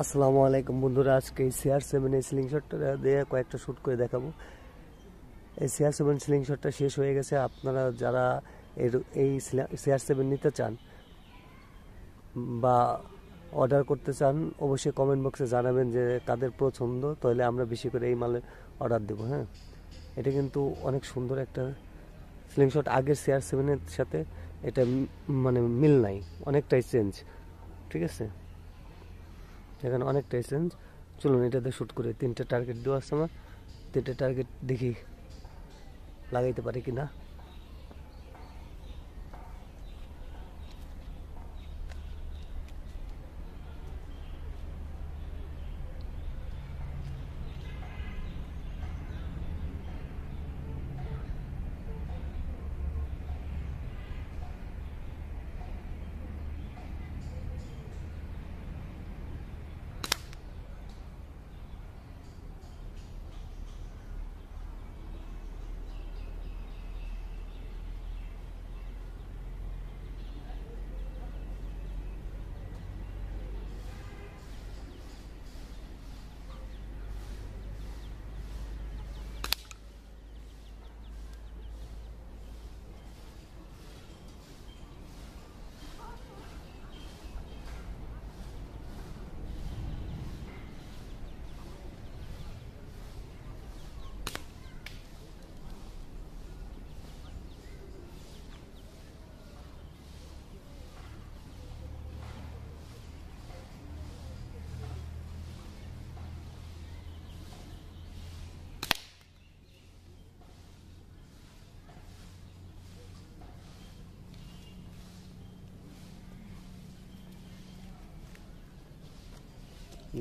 আসসালামু আলাইকুম বন্ধুরা, আজকে এই CR7 এই স্লিংশটটা দিয়ে কয়েকটা শ্যুট করে দেখাবো। এই CR7 স্লিংশটটা শেষ হয়ে গেছে। আপনারা যারা এই CR7 নিতে চান বা অর্ডার করতে চান অবশ্যই কমেন্ট বক্সে জানাবেন যে কাদের পছন্দ, তাহলে আমরা বেশি করে এই মালের অর্ডার দেবো। হ্যাঁ, এটা কিন্তু অনেক সুন্দর একটা স্লিংশট। আগের CR7 এর সাথে এটা মানে মিল নাই, অনেকটাই চেঞ্জ। ঠিক আছে, এখানে অনেকটাই চেঞ্জ। চলুন এটাতে শ্যুট করে। 3টে টার্গেট দেওয়া আছে আমার, 3টে টার্গেট দেখি লাগাইতে পারি কিনা।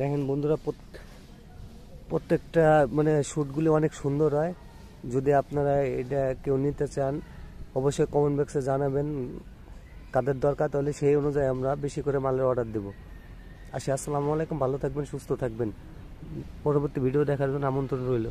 দেখেন বন্ধুরা, প্রত্যেকটা মানে শ্যুটগুলি অনেক সুন্দর হয়। যদি আপনারা এটা কেউ নিতে চান অবশ্যই কমেন্ট বক্সে জানাবেন কাদের দরকার, তাহলে সেই অনুযায়ী আমরা বেশি করে মালের অর্ডার দেবো। আসসালামু আলাইকুম, ভালো থাকবেন, সুস্থ থাকবেন। পরবর্তী ভিডিও দেখার জন্য আমন্ত্রণ রইল।